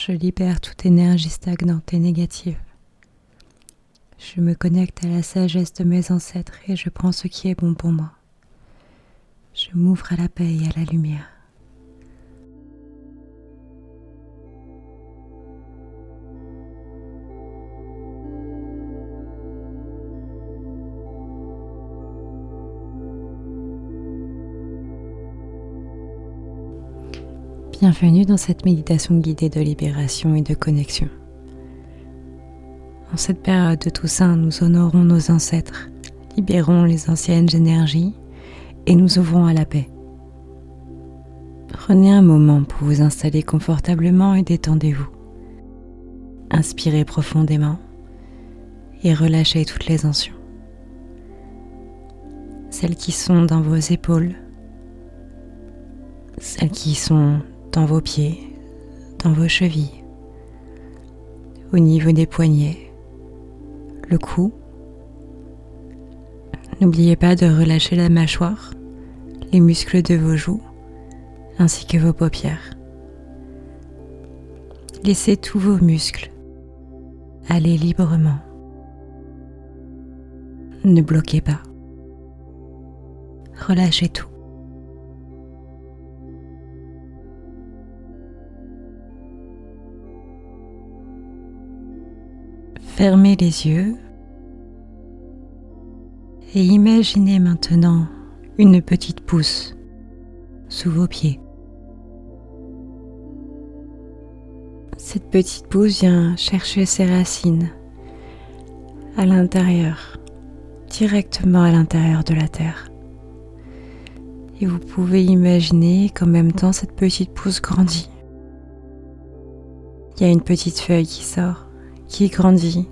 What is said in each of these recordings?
Je libère toute énergie stagnante et négative. Je me connecte à la sagesse de mes ancêtres et je prends ce qui est bon pour moi. Je m'ouvre à la paix et à la lumière. Bienvenue dans cette méditation guidée de libération et de connexion. En cette période de Toussaint, nous honorons nos ancêtres, libérons les anciennes énergies et nous ouvrons à la paix. Prenez un moment pour vous installer confortablement et détendez-vous. Inspirez profondément et relâchez toutes les tensions. Celles qui sont dans vos épaules, celles qui sont dans vos pieds, dans vos chevilles, au niveau des poignets, le cou. N'oubliez pas de relâcher la mâchoire, les muscles de vos joues, ainsi que vos paupières. Laissez tous vos muscles aller librement. Ne bloquez pas. Relâchez tout. Fermez les yeux et imaginez maintenant une petite pousse sous vos pieds. Cette petite pousse vient chercher ses racines à l'intérieur, directement à l'intérieur de la terre. Et vous pouvez imaginer qu'en même temps cette petite pousse grandit. Il y a une petite feuille qui sort, qui grandit,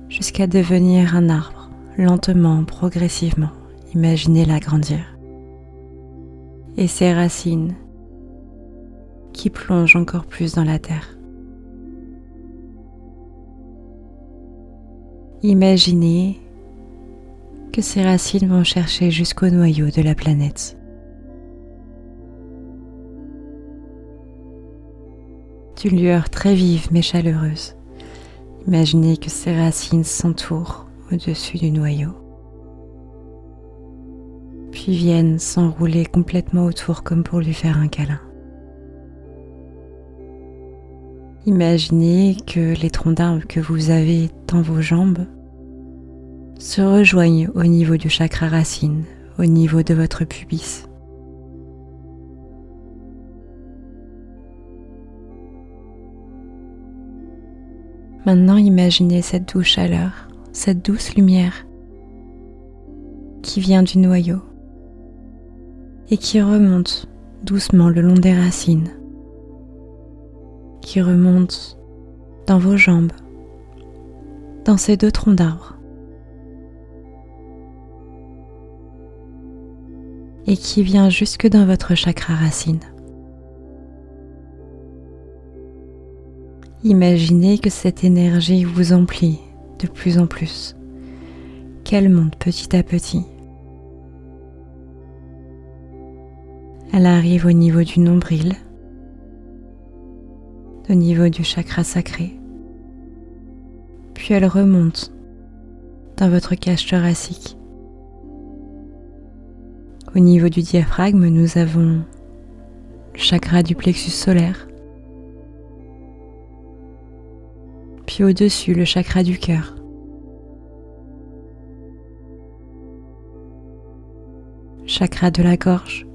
jusqu'à devenir un arbre, lentement, progressivement. Imaginez-la grandir. Et ses racines qui plongent encore plus dans la terre. Imaginez que ces racines vont chercher jusqu'au noyau de la planète. D'une lueur très vive mais chaleureuse. Imaginez que ces racines s'entourent au-dessus du noyau, puis viennent s'enrouler complètement autour comme pour lui faire un câlin. Imaginez que les troncs d'arbres que vous avez dans vos jambes se rejoignent au niveau du chakra racine, au niveau de votre pubis. Maintenant, imaginez cette douce chaleur, cette douce lumière qui vient du noyau et qui remonte doucement le long des racines, qui remonte dans vos jambes, dans ces deux troncs d'arbres et qui vient jusque dans votre chakra racine. Imaginez que cette énergie vous emplit de plus en plus, qu'elle monte petit à petit. Elle arrive au niveau du nombril, au niveau du chakra sacré, puis elle remonte dans votre cage thoracique. Au niveau du diaphragme, nous avons le chakra du plexus solaire, puis au-dessus le chakra du cœur. Le chakra de la gorge,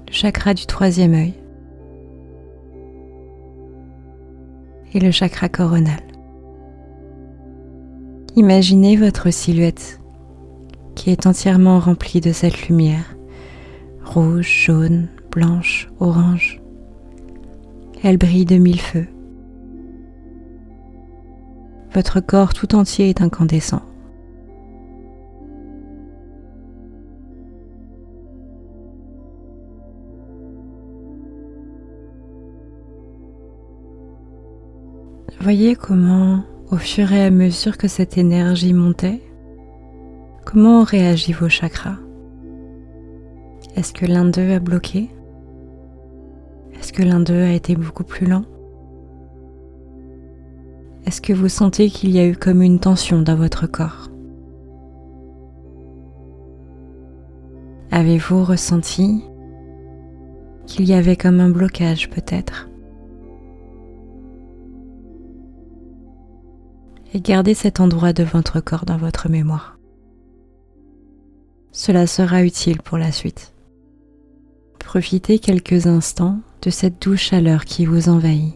le chakra du troisième œil et le chakra coronal. Imaginez votre silhouette qui est entièrement remplie de cette lumière, rouge, jaune, blanche, orange. Elle brille de mille feux. Votre corps tout entier est incandescent. Voyez comment, au fur et à mesure que cette énergie montait, comment ont réagi vos chakras? Est-ce que l'un d'eux a bloqué? Est-ce que l'un d'eux a été beaucoup plus lent? Est-ce que vous sentez qu'il y a eu comme une tension dans votre corps? Avez-vous ressenti qu'il y avait comme un blocage peut-être? Et gardez cet endroit de votre corps dans votre mémoire. Cela sera utile pour la suite. Profitez quelques instants de cette douce chaleur qui vous envahit.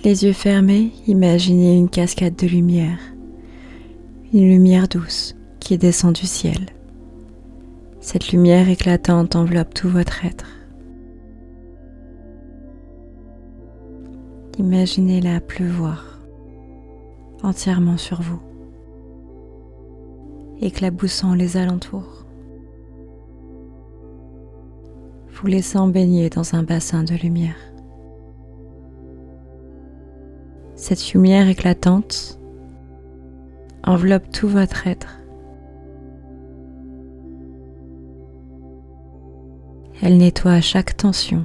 Les yeux fermés, imaginez une cascade de lumière, une lumière douce qui descend du ciel. Cette lumière éclatante enveloppe tout votre être. Imaginez-la pleuvoir entièrement sur vous, éclaboussant les alentours, vous laissant baigner dans un bassin de lumière. Cette lumière éclatante enveloppe tout votre être. Elle nettoie chaque tension,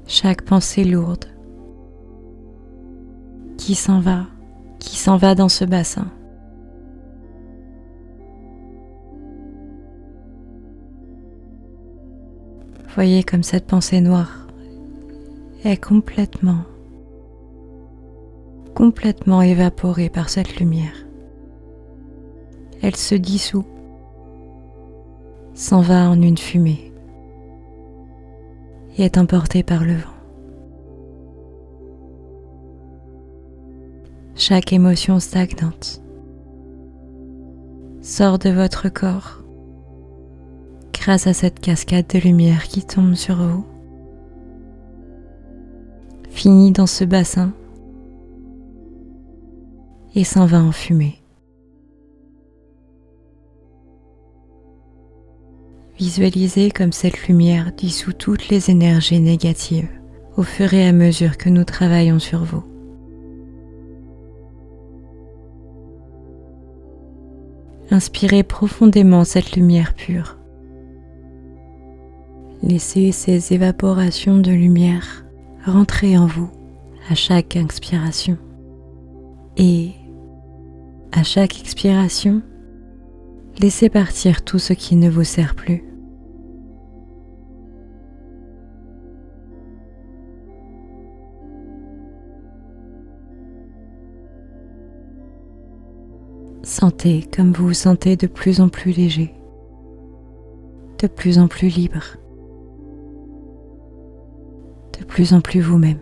chaque pensée lourde qui s'en va dans ce bassin. Voyez comme cette pensée noire est complètement évaporée par cette lumière. Elle se dissout, s'en va en une fumée et est emportée par le vent. Chaque émotion stagnante sort de votre corps grâce à cette cascade de lumière qui tombe sur vous, finit dans ce bassin et s'en va en fumée. Visualisez comme cette lumière dissout toutes les énergies négatives au fur et à mesure que nous travaillons sur vous. Inspirez profondément cette lumière pure. Laissez ces évaporations de lumière rentrer en vous à chaque inspiration. Et à chaque expiration, laissez partir tout ce qui ne vous sert plus. Sentez comme vous vous sentez de plus en plus léger, de plus en plus libre, de plus en plus vous-même.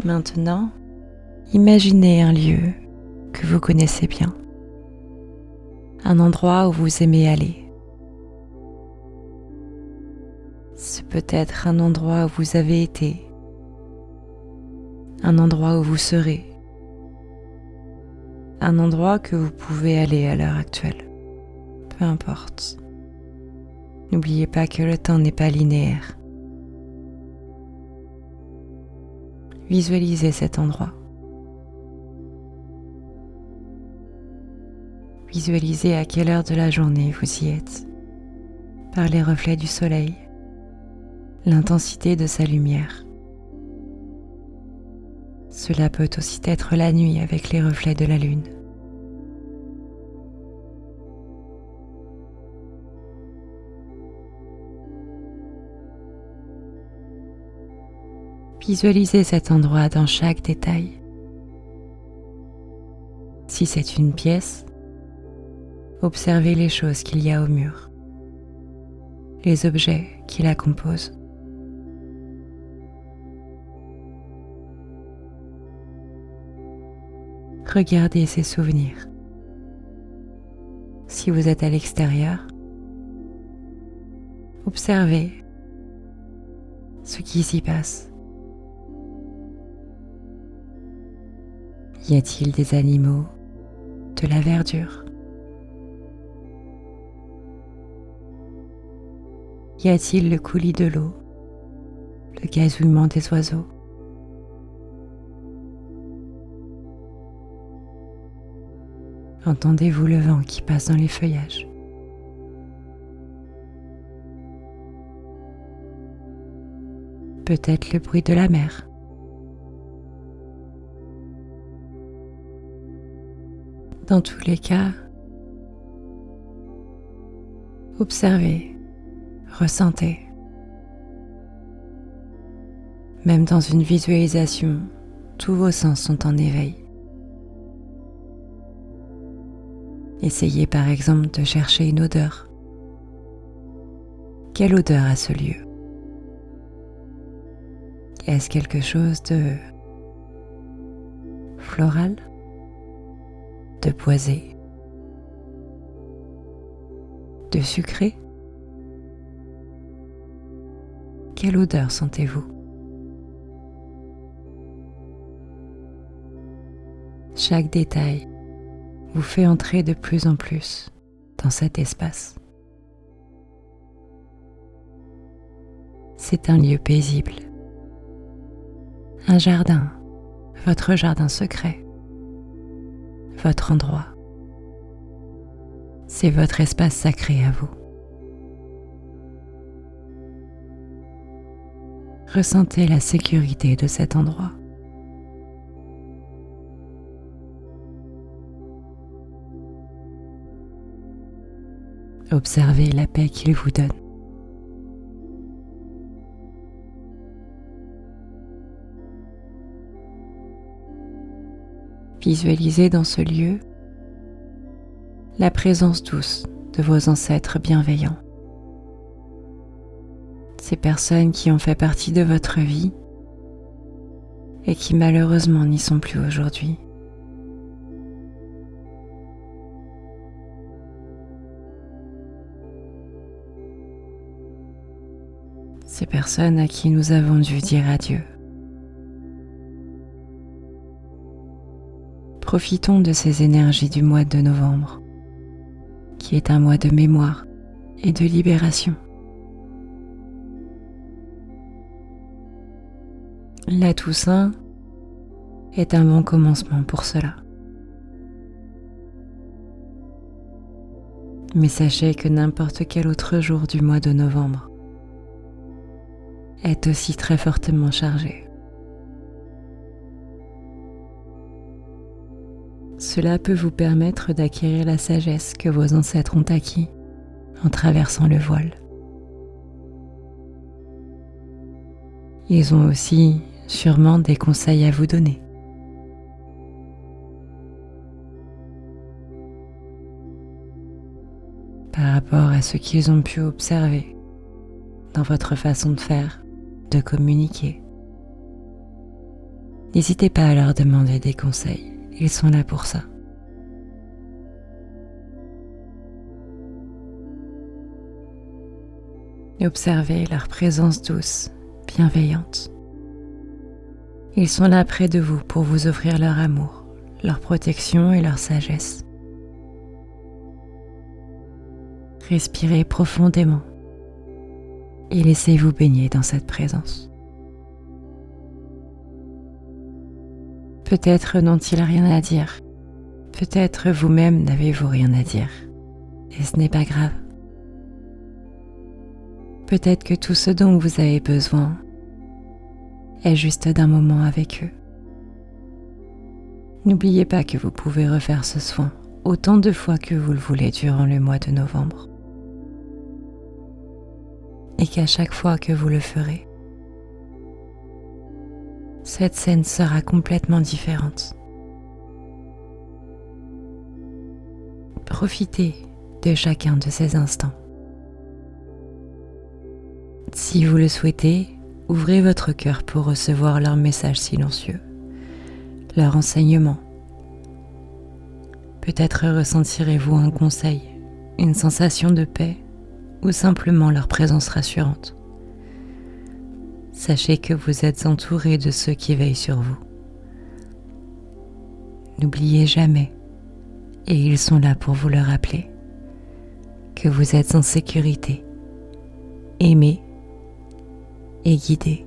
Maintenant, imaginez un lieu que vous connaissez bien, un endroit où vous aimez aller. C'est peut-être un endroit où vous avez été, un endroit où vous serez, un endroit que vous pouvez aller à l'heure actuelle. Peu importe. N'oubliez pas que le temps n'est pas linéaire. Visualisez cet endroit. Visualisez à quelle heure de la journée vous y êtes, par les reflets du soleil, l'intensité de sa lumière. Cela peut aussi être la nuit avec les reflets de la lune. Visualisez cet endroit dans chaque détail. Si c'est une pièce, observez les choses qu'il y a au mur, les objets qui la composent. Regardez ces souvenirs. Si vous êtes à l'extérieur, observez ce qui s'y passe. Y a-t-il des animaux, de la verdure? Y a-t-il le coulis de l'eau, le gazouillement des oiseaux? Entendez-vous le vent qui passe dans les feuillages? Peut-être le bruit de la mer. Dans tous les cas, observez, ressentez. Même dans une visualisation, tous vos sens sont en éveil. Essayez par exemple de chercher une odeur. Quelle odeur a ce lieu? Est-ce quelque chose de floral, de boisé, de sucré? Quelle odeur sentez-vous? Chaque détail vous fait entrer de plus en plus dans cet espace. C'est un lieu paisible. Un jardin, votre jardin secret, votre endroit. C'est votre espace sacré à vous. Ressentez la sécurité de cet endroit. Observez la paix qu'il vous donne. Visualisez dans ce lieu la présence douce de vos ancêtres bienveillants. Ces personnes qui ont fait partie de votre vie et qui malheureusement n'y sont plus aujourd'hui. Ces personnes à qui nous avons dû dire adieu. Profitons de ces énergies du mois de novembre, qui est un mois de mémoire et de libération. La Toussaint est un bon commencement pour cela. Mais sachez que n'importe quel autre jour du mois de novembre est aussi très fortement chargé. Cela peut vous permettre d'acquérir la sagesse que vos ancêtres ont acquis en traversant le voile. Ils ont aussi sûrement des conseils à vous donner. Par rapport à ce qu'ils ont pu observer dans votre façon de faire, de communiquer, N'hésitez pas à leur demander des conseils, ils sont là pour ça. Et observez leur présence douce, bienveillante. Ils sont là près de vous pour vous offrir leur amour, leur protection et leur sagesse. Respirez profondément et laissez-vous baigner dans cette présence. Peut-être n'ont-ils rien à dire, peut-être vous-même n'avez-vous rien à dire, et ce n'est pas grave. Peut-être que tout ce dont vous avez besoin est juste d'un moment avec eux. N'oubliez pas que vous pouvez refaire ce soin autant de fois que vous le voulez durant le mois de novembre. Et qu'à chaque fois que vous le ferez, cette scène sera complètement différente. Profitez de chacun de ces instants. Si vous le souhaitez, ouvrez votre cœur pour recevoir leurs messages silencieux, leurs enseignements. Peut-être ressentirez-vous un conseil, une sensation de paix ou simplement leur présence rassurante. Sachez que vous êtes entouré de ceux qui veillent sur vous. N'oubliez jamais, et ils sont là pour vous le rappeler, que vous êtes en sécurité, aimé et guidé.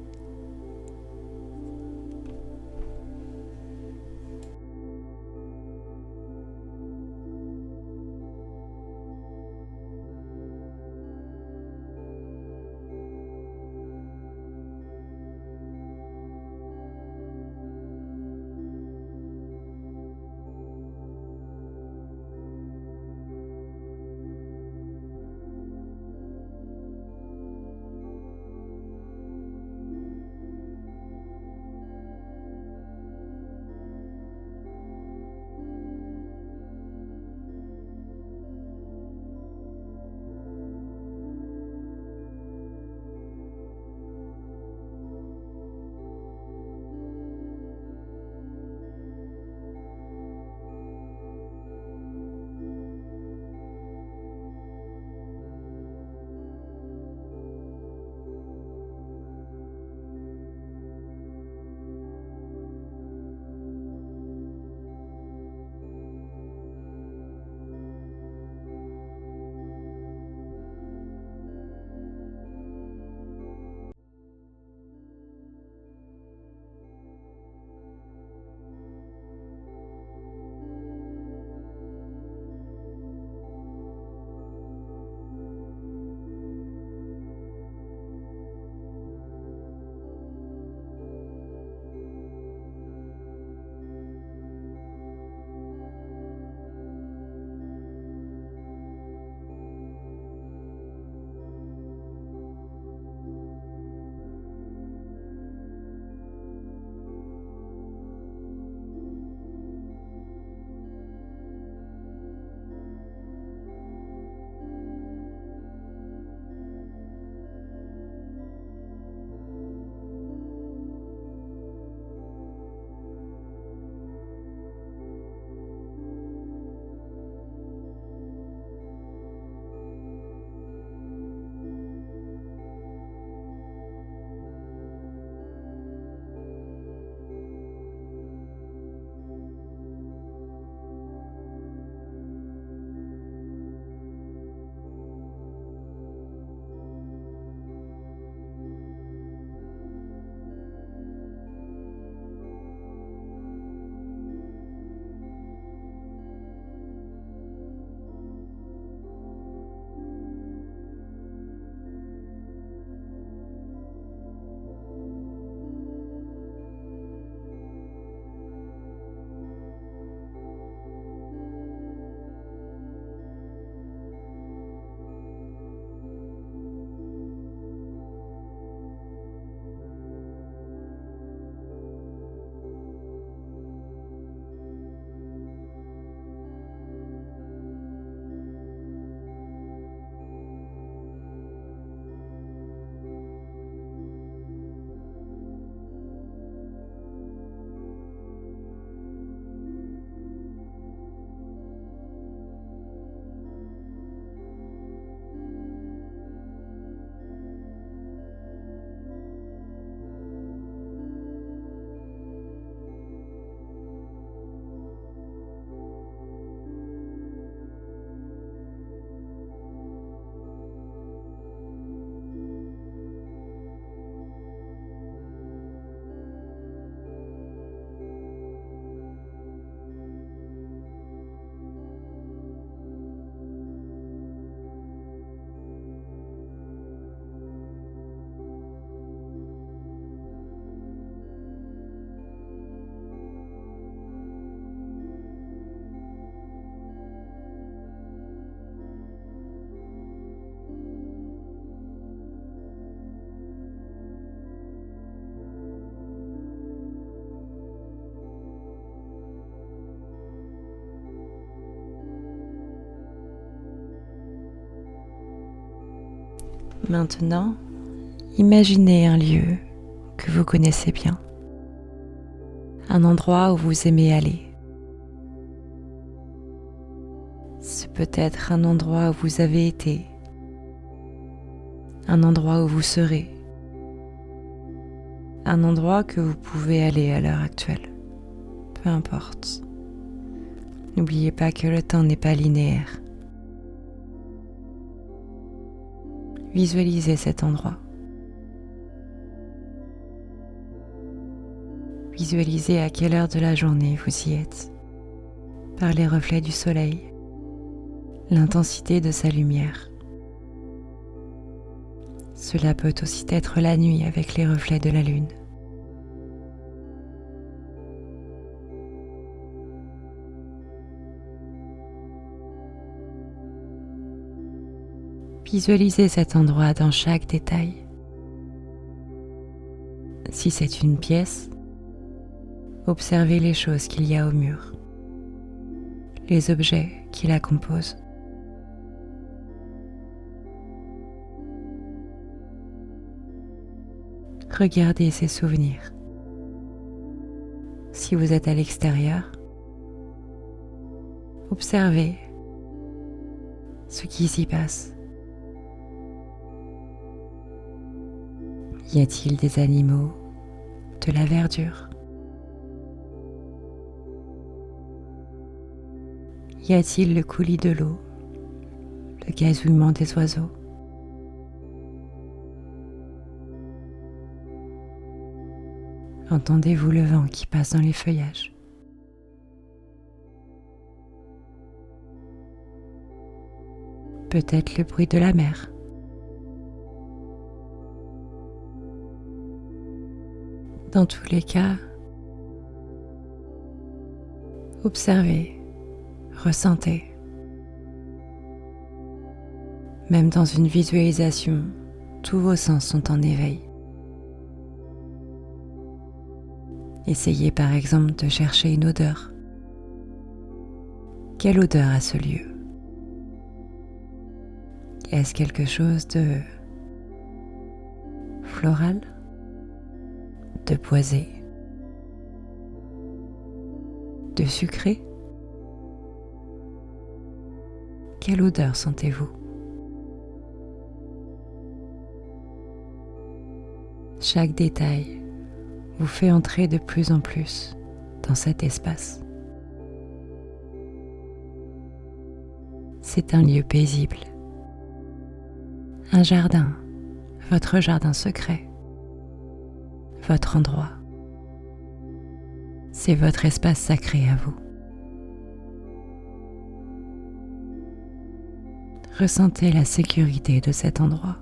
Maintenant, imaginez un lieu que vous connaissez bien, un endroit où vous aimez aller. Ce peut être un endroit où vous avez été, un endroit où vous serez, un endroit que vous pouvez aller à l'heure actuelle. Peu importe. N'oubliez pas que le temps n'est pas linéaire. Visualisez cet endroit. Visualisez à quelle heure de la journée vous y êtes, par les reflets du soleil, l'intensité de sa lumière. Cela peut aussi être la nuit avec les reflets de la lune. Visualisez cet endroit dans chaque détail. Si c'est une pièce, observez les choses qu'il y a au mur, les objets qui la composent. Regardez ces souvenirs. Si vous êtes à l'extérieur, observez ce qui s'y passe. Y a-t-il des animaux, de la verdure? Y a-t-il le coulis de l'eau, le gazouillement des oiseaux? Entendez-vous le vent qui passe dans les feuillages? Peut-être le bruit de la mer. Dans tous les cas, observez, ressentez. Même dans une visualisation, tous vos sens sont en éveil. Essayez par exemple de chercher une odeur. Quelle odeur a ce lieu? Est-ce quelque chose de floral, de boisé, de sucré? Quelle odeur sentez-vous? Chaque détail vous fait entrer de plus en plus dans cet espace. C'est un lieu paisible, un jardin, votre jardin secret, votre endroit. C'est votre espace sacré à vous. Ressentez la sécurité de cet endroit.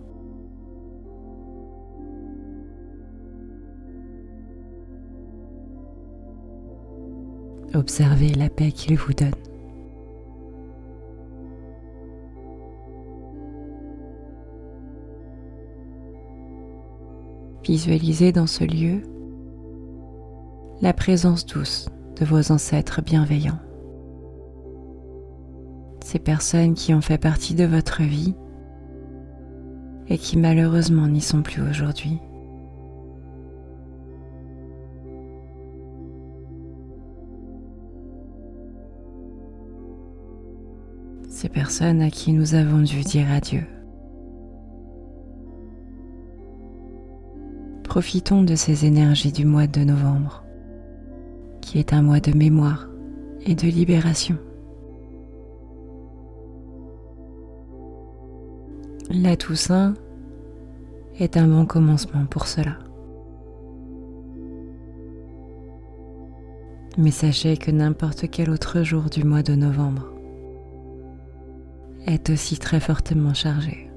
Observez la paix qu'il vous donne. Visualisez dans ce lieu la présence douce de vos ancêtres bienveillants. Ces personnes qui ont fait partie de votre vie et qui malheureusement n'y sont plus aujourd'hui. Ces personnes à qui nous avons dû dire adieu. Profitons de ces énergies du mois de novembre, qui est un mois de mémoire et de libération. La Toussaint est un bon commencement pour cela. Mais sachez que n'importe quel autre jour du mois de novembre est aussi très fortement chargé.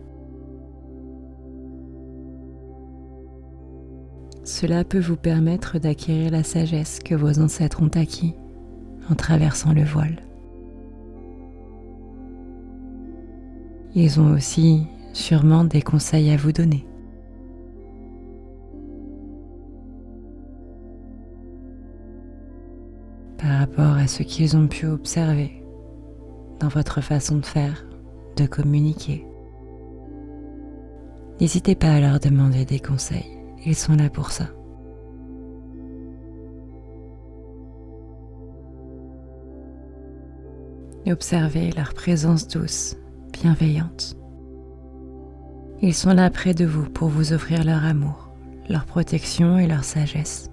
Cela peut vous permettre d'acquérir la sagesse que vos ancêtres ont acquis en traversant le voile. Ils ont aussi sûrement des conseils à vous donner. Par rapport à ce qu'ils ont pu observer dans votre façon de faire, de communiquer, N'hésitez pas à leur demander des conseils, ils sont là pour ça. Et observez leur présence douce, bienveillante. Ils sont là près de vous pour vous offrir leur amour, leur protection et leur sagesse.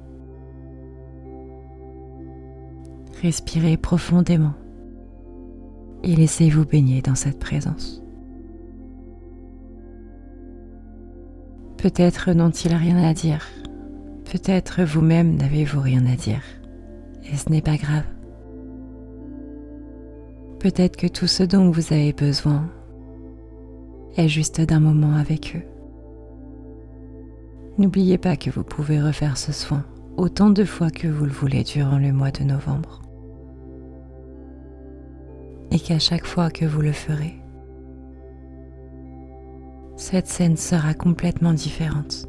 Respirez profondément et laissez-vous baigner dans cette présence. Peut-être n'ont-ils rien à dire, peut-être vous-même n'avez-vous rien à dire, et ce n'est pas grave. Peut-être que tout ce dont vous avez besoin est juste d'un moment avec eux. N'oubliez pas que vous pouvez refaire ce soin autant de fois que vous le voulez durant le mois de novembre. Et qu'à chaque fois que vous le ferez, cette scène sera complètement différente.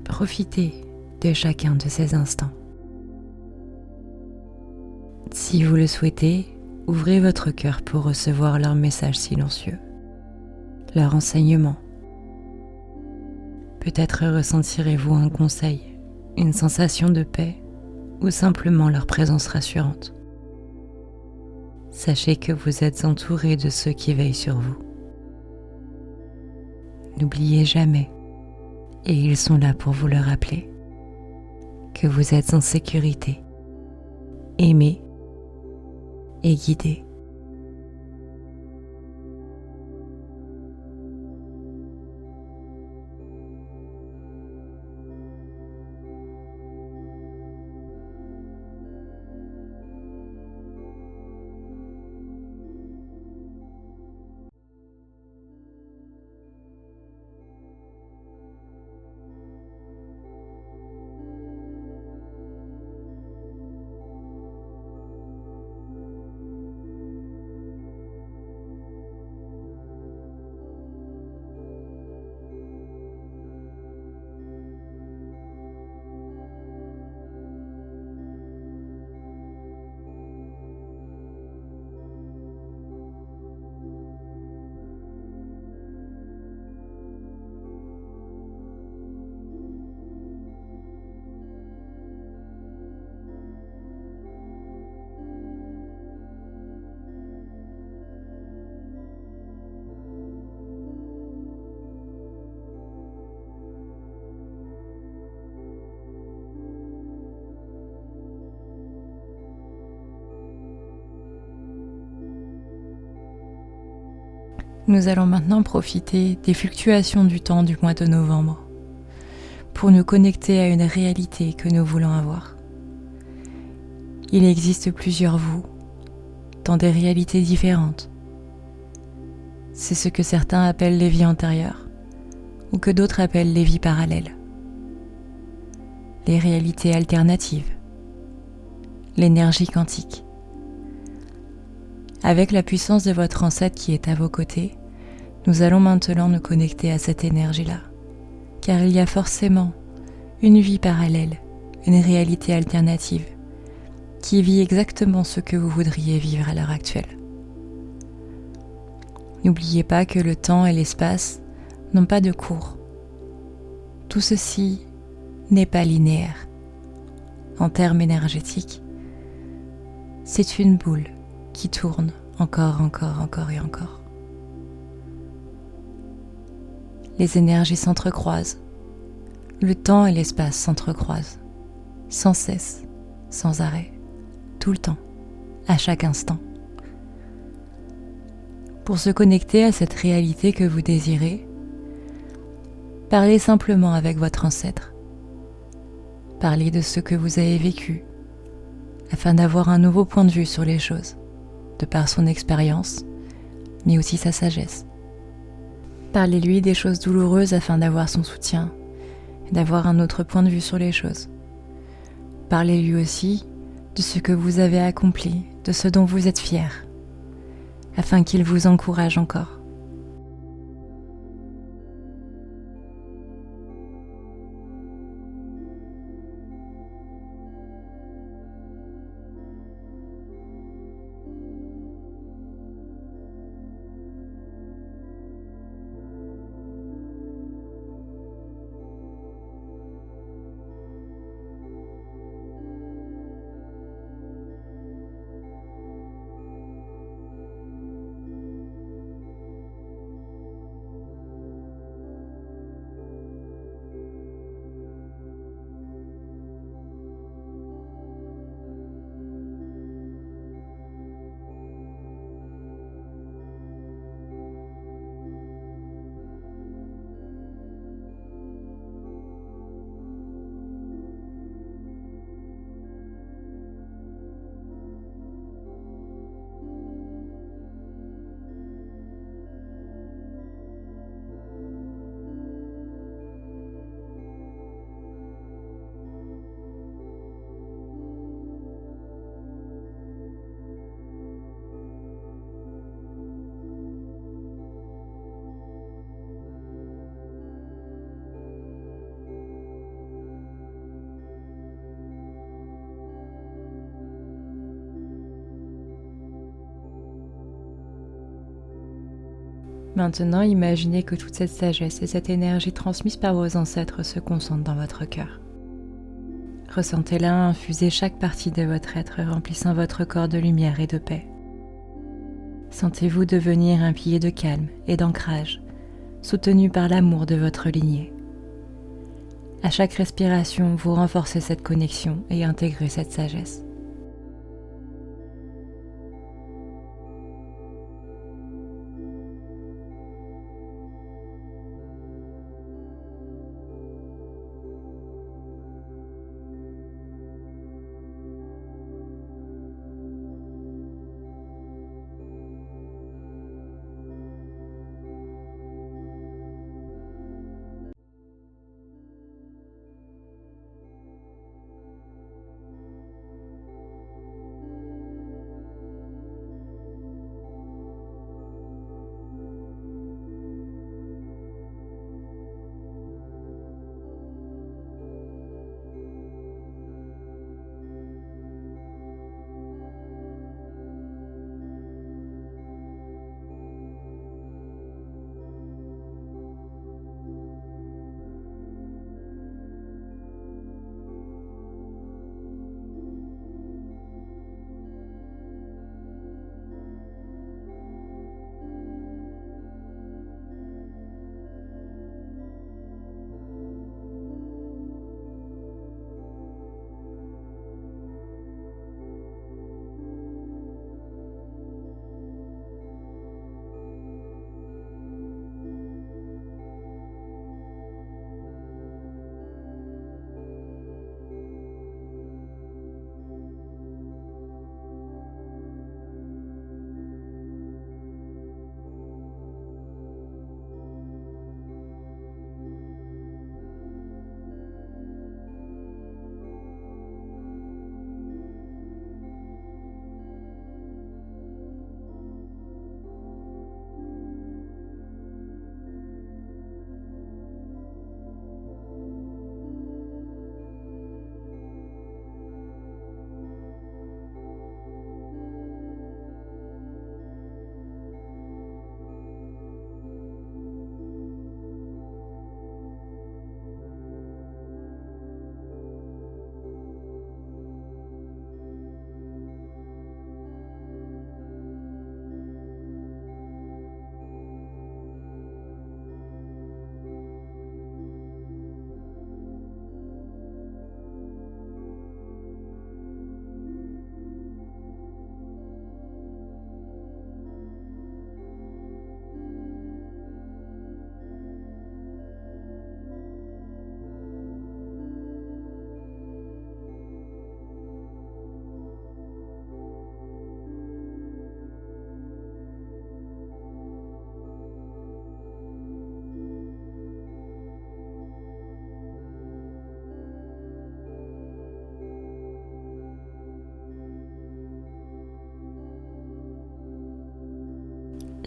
Profitez de chacun de ces instants. Si vous le souhaitez, ouvrez votre cœur pour recevoir leur message silencieux, leur enseignement. Peut-être ressentirez-vous un conseil, une sensation de paix ou simplement leur présence rassurante. Sachez que vous êtes entouré de ceux qui veillent sur vous. N'oubliez jamais, et ils sont là pour vous le rappeler, que vous êtes en sécurité, aimé et guidé. Nous allons maintenant profiter des fluctuations du temps du mois de novembre pour nous connecter à une réalité que nous voulons avoir. Il existe plusieurs vous dans des réalités différentes. C'est ce que certains appellent les vies antérieures ou que d'autres appellent les vies parallèles. Les réalités alternatives, l'énergie quantique. Avec la puissance de votre ancêtre qui est à vos côtés, nous allons maintenant nous connecter à cette énergie-là, car il y a forcément une vie parallèle, une réalité alternative, qui vit exactement ce que vous voudriez vivre à l'heure actuelle. N'oubliez pas que le temps et l'espace n'ont pas de cours. Tout ceci n'est pas linéaire. En termes énergétiques, c'est une boule qui tourne encore et encore. Les énergies s'entrecroisent, le temps et l'espace s'entrecroisent, sans cesse, sans arrêt, tout le temps, à chaque instant. Pour se connecter à cette réalité que vous désirez, parlez simplement avec votre ancêtre. Parlez de ce que vous avez vécu, afin d'avoir un nouveau point de vue sur les choses, de par son expérience, mais aussi sa sagesse. Parlez-lui des choses douloureuses afin d'avoir son soutien, et d'avoir un autre point de vue sur les choses. Parlez-lui aussi de ce que vous avez accompli, de ce dont vous êtes fier, afin qu'il vous encourage encore. Maintenant, imaginez que toute cette sagesse et cette énergie transmise par vos ancêtres se concentrent dans votre cœur. Ressentez-la infuser chaque partie de votre être, remplissant votre corps de lumière et de paix. Sentez-vous devenir un pilier de calme et d'ancrage, soutenu par l'amour de votre lignée. À chaque respiration, vous renforcez cette connexion et intégrez cette sagesse.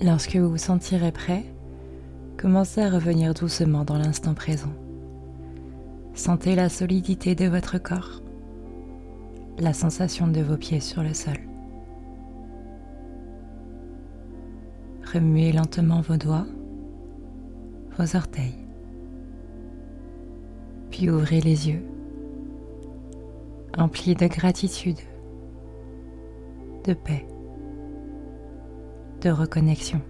Lorsque vous vous sentirez prêt, commencez à revenir doucement dans l'instant présent. Sentez la solidité de votre corps, la sensation de vos pieds sur le sol. Remuez lentement vos doigts, vos orteils, puis ouvrez les yeux, emplis de gratitude, de paix, de reconnexion.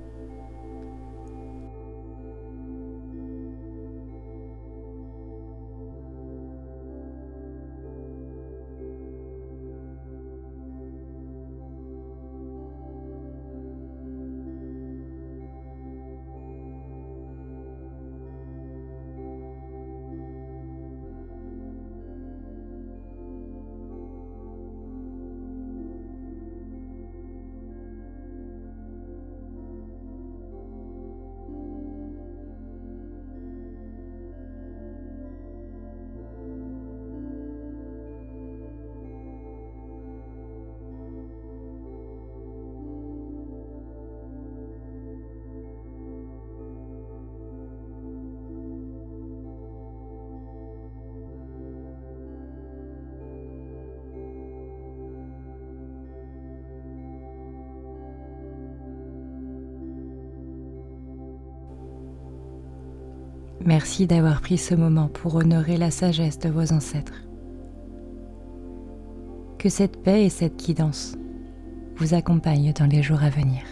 Merci d'avoir pris ce moment pour honorer la sagesse de vos ancêtres. Que cette paix et cette guidance vous accompagnent dans les jours à venir.